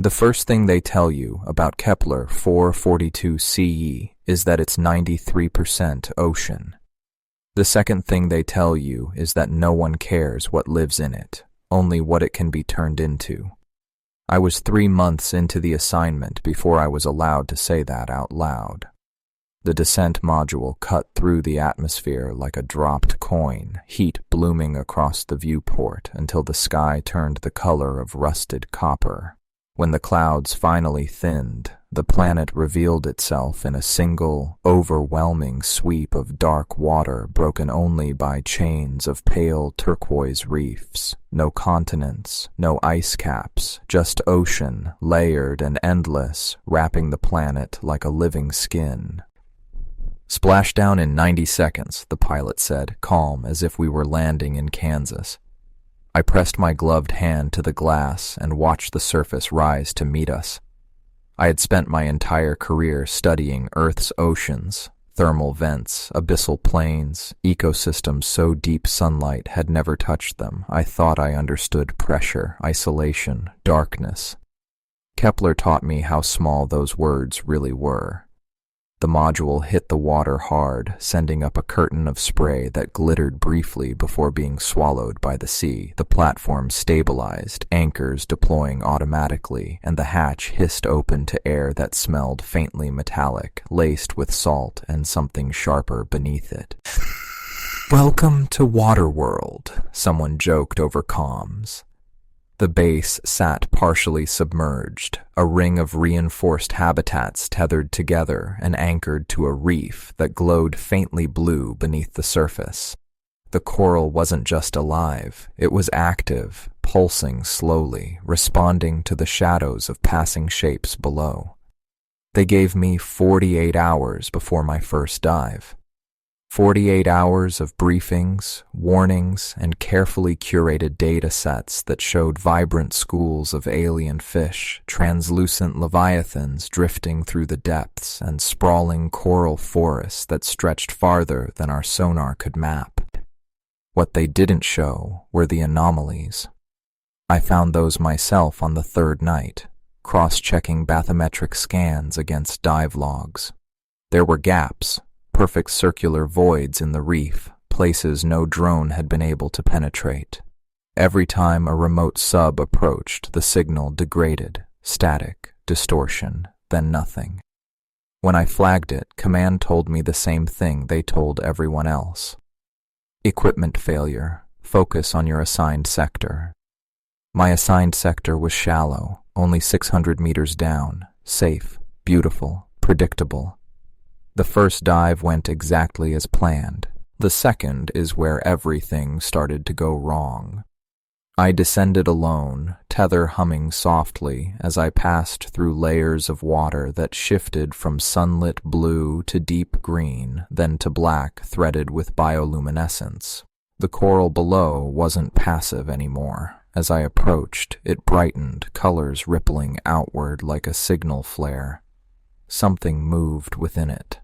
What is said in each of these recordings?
The first thing they tell you about Kepler 442 CE is that it's 93% ocean. The second thing they tell you is that no one cares what lives in it, only what it can be turned into. I was 3 months into the assignment before I was allowed to say that out loud. The descent module cut through the atmosphere like a dropped coin, heat blooming across the viewport until the sky turned the color of rusted copper. When the clouds finally thinned, the planet revealed itself in a single, overwhelming sweep of dark water broken only by chains of pale turquoise reefs. No continents, no ice caps, just ocean, layered and endless, wrapping the planet like a living skin. "Splashdown in 90 seconds, the pilot said, calm as if we were landing in Kansas. I pressed my gloved hand to the glass and watched the surface rise to meet us. I had spent my entire career studying Earth's oceans, thermal vents, abyssal plains, ecosystems so deep sunlight had never touched them. I thought I understood pressure, isolation, darkness. Kepler taught me how small those words really were. The module hit the water hard, sending up a curtain of spray that glittered briefly before being swallowed by the sea. The platform stabilized, anchors deploying automatically, and the hatch hissed open to air that smelled faintly metallic, laced with salt and something sharper beneath it. "Welcome to Waterworld," someone joked over comms. The base sat partially submerged, a ring of reinforced habitats tethered together and anchored to a reef that glowed faintly blue beneath the surface. The coral wasn't just alive, it was active, pulsing slowly, responding to the shadows of passing shapes below. They gave me 48 hours before my first dive. 48 hours of briefings, warnings, and carefully curated data sets that showed vibrant schools of alien fish, translucent leviathans drifting through the depths, and sprawling coral forests that stretched farther than our sonar could map. What they didn't show were the anomalies. I found those myself on the third night, cross-checking bathymetric scans against dive logs. There were gaps, perfect circular voids in the reef, places no drone had been able to penetrate. Every time a remote sub approached, the signal degraded, static, distortion, then nothing. When I flagged it, Command told me the same thing they told everyone else. Equipment failure. Focus on your assigned sector. My assigned sector was shallow, only 600 meters down, safe, beautiful, predictable. The first dive went exactly as planned. The second is where everything started to go wrong. I descended alone, tether humming softly as I passed through layers of water that shifted from sunlit blue to deep green, then to black threaded with bioluminescence. The coral below wasn't passive anymore. As I approached, it brightened, colors rippling outward like a signal flare. Something moved within it.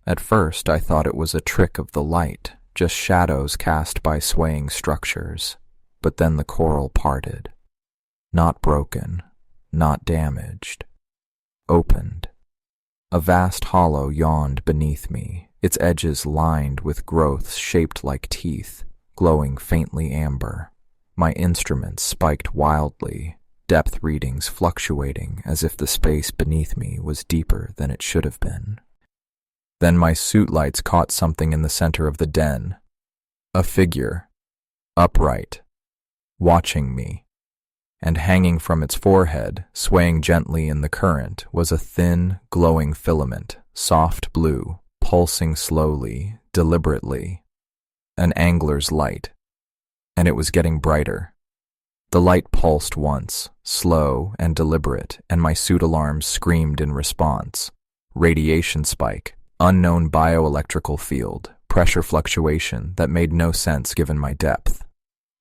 At first, I thought it was a trick of the light, just shadows cast by swaying structures. But then the coral parted. Not broken, not damaged. Opened. A vast hollow yawned beneath me, its edges lined with growths shaped like teeth, glowing faintly amber. My instruments spiked wildly, depth readings fluctuating as if the space beneath me was deeper than it should have been. Then my suit lights caught something in the center of the den. A figure, upright, watching me, and hanging from its forehead, swaying gently in the current, was a thin, glowing filament, soft blue, pulsing slowly, deliberately. An angler's light. And it was getting brighter. The light pulsed once, slow and deliberate, and my suit alarms screamed in response. Radiation spike. Unknown bioelectrical field, pressure fluctuation that made no sense given my depth.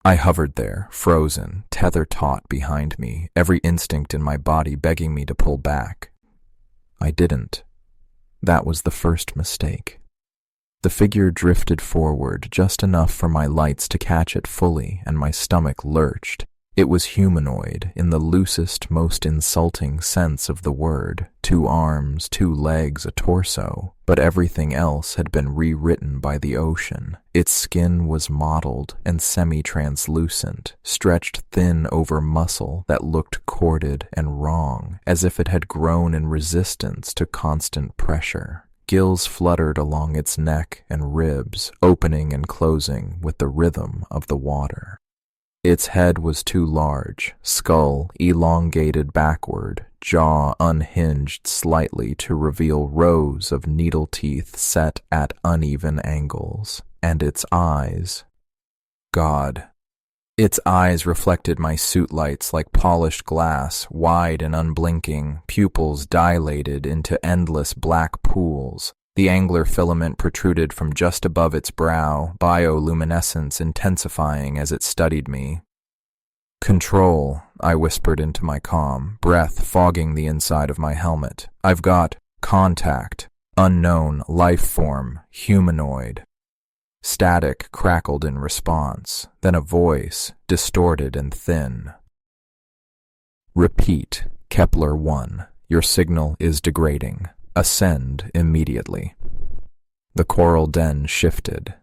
I hovered there, frozen, tether taut behind me, every instinct in my body begging me to pull back. I didn't. That was the first mistake. The figure drifted forward just enough for my lights to catch it fully, and my stomach lurched. It was humanoid in the loosest, most insulting sense of the word. 2 arms, 2 legs, a torso, but everything else had been rewritten by the ocean. Its skin was mottled and semi-translucent, stretched thin over muscle that looked corded and wrong, as if it had grown in resistance to constant pressure. Gills fluttered along its neck and ribs, opening and closing with the rhythm of the water. Its head was too large, skull elongated backward, jaw unhinged slightly to reveal rows of needle teeth set at uneven angles, and its eyes. God. Its eyes reflected my suit lights like polished glass, wide and unblinking, pupils dilated into endless black pools. The angler filament protruded from just above its brow, bioluminescence intensifying as it studied me. "Control," I whispered into my comm, breath fogging the inside of my helmet. "I've got contact. Unknown life form, humanoid." Static crackled in response, then a voice, distorted and thin. "Repeat, Kepler-1. Your signal is degrading. Ascend immediately." The coral den shifted.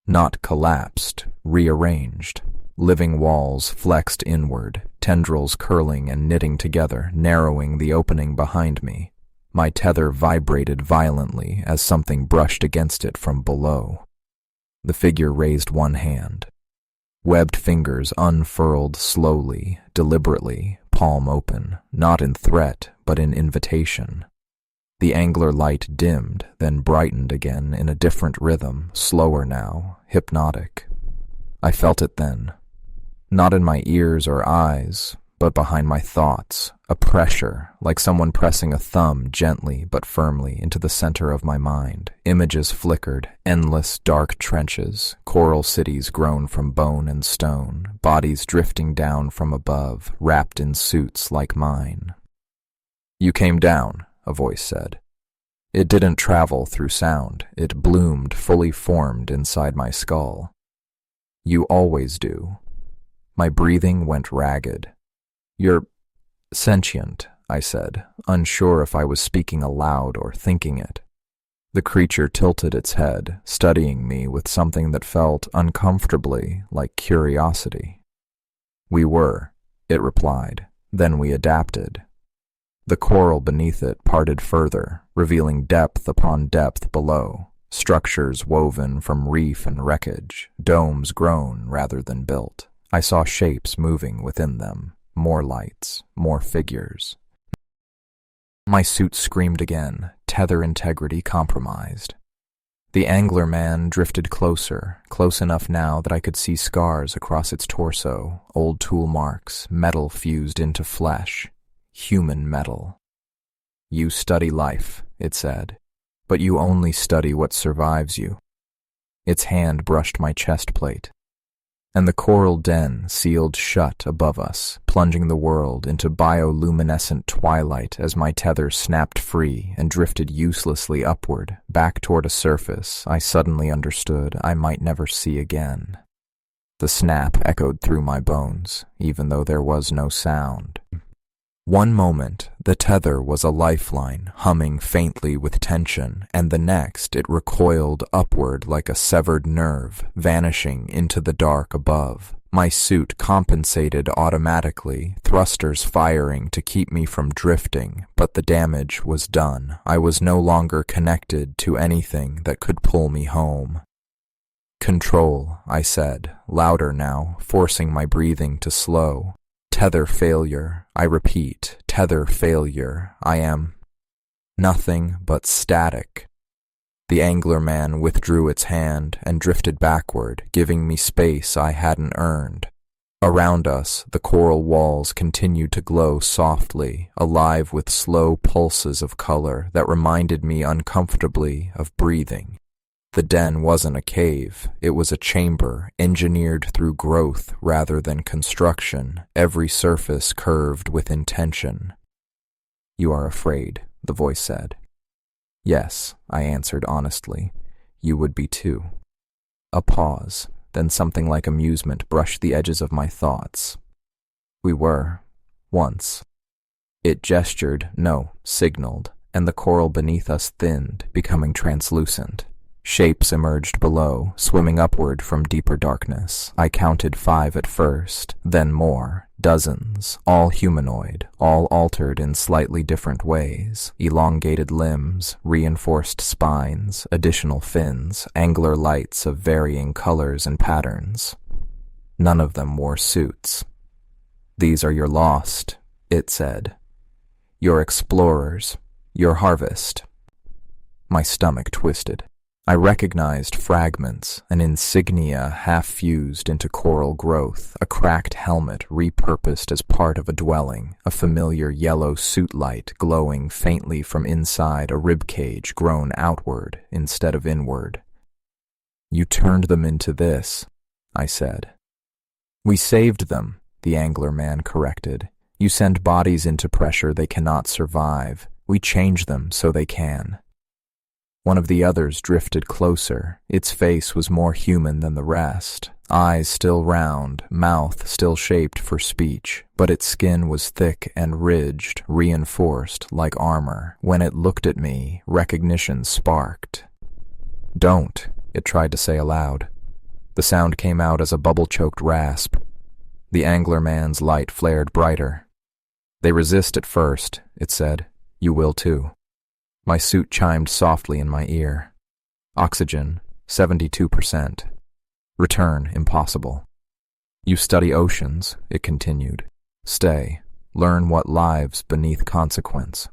Not collapsed, rearranged. Living walls flexed inward, tendrils curling and knitting together, narrowing the opening behind me. My tether vibrated violently as something brushed against it from below. The figure raised one hand. Webbed fingers unfurled slowly, deliberately, palm open, not in threat, but in invitation. The angler light dimmed, then brightened again in a different rhythm, slower now, hypnotic. I felt it then. Not in my ears or eyes, but behind my thoughts, a pressure, like someone pressing a thumb gently but firmly into the center of my mind. Images flickered, endless dark trenches, coral cities grown from bone and stone, bodies drifting down from above, wrapped in suits like mine. "You came down," a voice said. It didn't travel through sound. It bloomed, fully formed inside my skull. "You always do." My breathing went ragged. "You're sentient," I said, unsure if I was speaking aloud or thinking it. The creature tilted its head, studying me with something that felt uncomfortably like curiosity. "We were," it replied. "Then we adapted." The coral beneath it parted further, revealing depth upon depth below, structures woven from reef and wreckage, domes grown rather than built. I saw shapes moving within them, more lights, more figures. My suit screamed again, tether integrity compromised. The angler man drifted closer, close enough now that I could see scars across its torso, old tool marks, metal fused into flesh. Human metal. "You study life," it said, "but you only study what survives you." Its hand brushed my chest plate, and the coral den sealed shut above us, plunging the world into bioluminescent twilight as my tether snapped free and drifted uselessly upward, back toward a surface I suddenly understood I might never see again. The snap echoed through my bones, even though there was no sound. One moment, the tether was a lifeline, humming faintly with tension, and the next it recoiled upward like a severed nerve, vanishing into the dark above. My suit compensated automatically, thrusters firing to keep me from drifting, but the damage was done. I was no longer connected to anything that could pull me home. "Control," I said, louder now, forcing my breathing to slow. "Tether failure. I repeat, tether failure. I am nothing but static." The angler man withdrew its hand and drifted backward, giving me space I hadn't earned. Around us, the coral walls continued to glow softly, alive with slow pulses of color that reminded me uncomfortably of breathing. The den wasn't a cave, it was a chamber, engineered through growth rather than construction, every surface curved with intention. "You are afraid," the voice said. "Yes," I answered honestly. "You would be too." A pause, then something like amusement brushed the edges of my thoughts. We were. Once. It gestured, no, signaled, and the coral beneath us thinned, becoming translucent. Shapes emerged below, swimming upward from deeper darkness. I counted 5 at first, then more, dozens, all humanoid, all altered in slightly different ways. Elongated limbs, reinforced spines, additional fins, angler lights of varying colors and patterns. None of them wore suits. "These are your lost," it said. "Your explorers, your harvest." My stomach twisted. I recognized fragments, an insignia half-fused into coral growth, a cracked helmet repurposed as part of a dwelling, a familiar yellow suit light glowing faintly from inside a ribcage grown outward instead of inward. "You turned them into this," I said. "We saved them," the angler man corrected. "You send bodies into pressure they cannot survive. We change them so they can." One of the others drifted closer. Its face was more human than the rest. Eyes still round, mouth still shaped for speech, but its skin was thick and ridged, reinforced like armor. When it looked at me, recognition sparked. "Don't," it tried to say aloud. The sound came out as a bubble-choked rasp. The angler man's light flared brighter. "They resist at first," it said. "You will too." My suit chimed softly in my ear. "Oxygen, 72%. Return impossible." "You study oceans," it continued. "Stay. Learn what lives beneath consequence."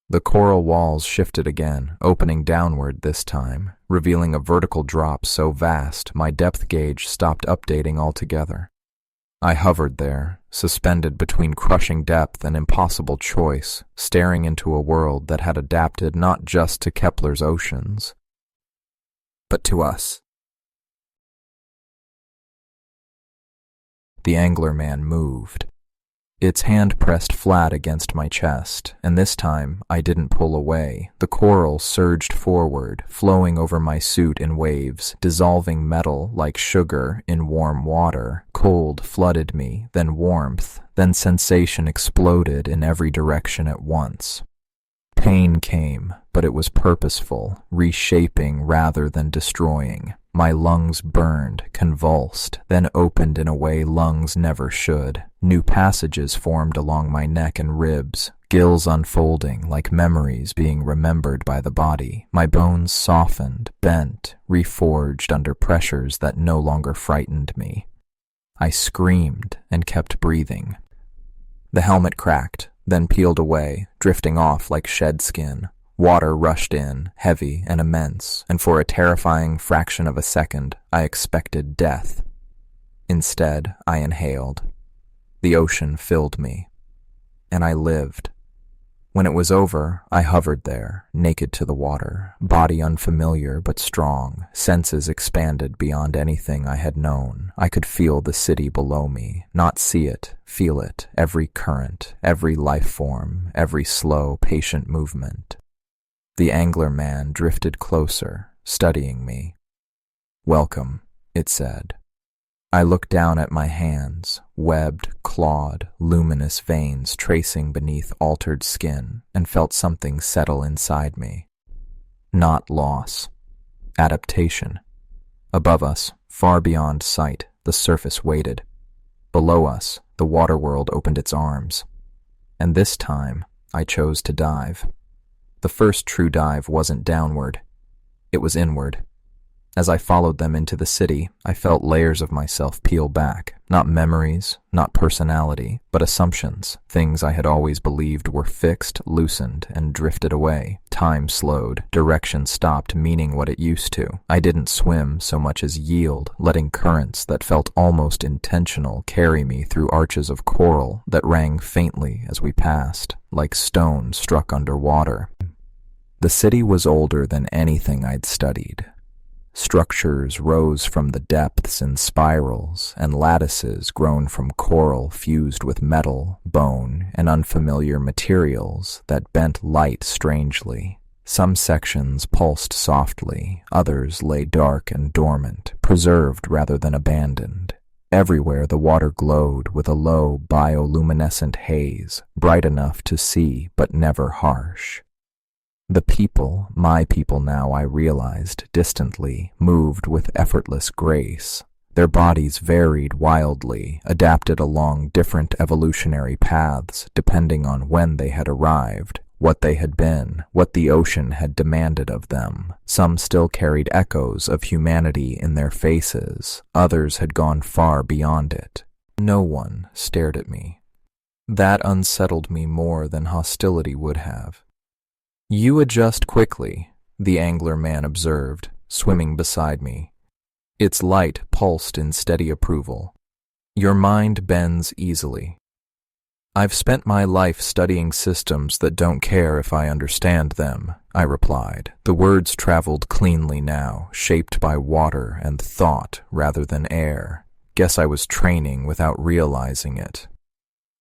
The coral walls shifted again, opening downward this time, revealing a vertical drop so vast my depth gauge stopped updating altogether. I hovered there, suspended between crushing depth and impossible choice, staring into a world that had adapted not just to Kepler's oceans, but to us. The angler man moved. Its hand pressed flat against my chest, and this time I didn't pull away. The coral surged forward, flowing over my suit in waves, dissolving metal like sugar in warm water. Cold flooded me, then warmth, then sensation exploded in every direction at once. Pain came, but it was purposeful, reshaping rather than destroying. My lungs burned, convulsed, then opened in a way lungs never should. New passages formed along my neck and ribs, gills unfolding like memories being remembered by the body. My bones softened, bent, reforged under pressures that no longer frightened me. I screamed and kept breathing. The helmet cracked, then peeled away, drifting off like shed skin. Water rushed in, heavy and immense, and for a terrifying fraction of a second, I expected death. Instead, I inhaled. The ocean filled me, and I lived. When it was over, I hovered there, naked to the water, body unfamiliar but strong, senses expanded beyond anything I had known. I could feel the city below me, not see it, feel it, every current, every life form, every slow, patient movement. The angler man drifted closer, studying me. "Welcome," it said. I looked down at my hands, webbed, clawed, luminous veins tracing beneath altered skin, and felt something settle inside me. Not loss. Adaptation. Above us, far beyond sight, the surface waited. Below us, the water world opened its arms. And this time, I chose to dive. The first true dive wasn't downward. It was inward. As I followed them into the city, I felt layers of myself peel back. Not memories, not personality, but assumptions. Things I had always believed were fixed, loosened, and drifted away. Time slowed. Direction stopped meaning what it used to. I didn't swim so much as yield, letting currents that felt almost intentional carry me through arches of coral that rang faintly as we passed, like stone struck underwater. The city was older than anything I'd studied. Structures rose from the depths in spirals, and lattices grown from coral fused with metal, bone, and unfamiliar materials that bent light strangely. Some sections pulsed softly, others lay dark and dormant, preserved rather than abandoned. Everywhere the water glowed with a low bioluminescent haze, bright enough to see but never harsh. The people, my people now, I realized distantly, moved with effortless grace. Their bodies varied wildly, adapted along different evolutionary paths depending on when they had arrived, what they had been, what the ocean had demanded of them. Some still carried echoes of humanity in their faces, others had gone far beyond it. No one stared at me. That unsettled me more than hostility would have. "You adjust quickly," the angler man observed, swimming beside me. Its light pulsed in steady approval. "Your mind bends easily." "I've spent my life studying systems that don't care if I understand them," I replied. The words traveled cleanly now, shaped by water and thought rather than air. Guess I was training without realizing it.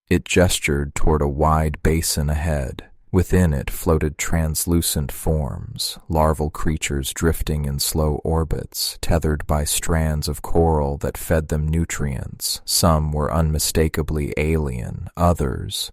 It gestured toward a wide basin ahead. Within it floated translucent forms, larval creatures drifting in slow orbits, tethered by strands of coral that fed them nutrients. Some were unmistakably alien, others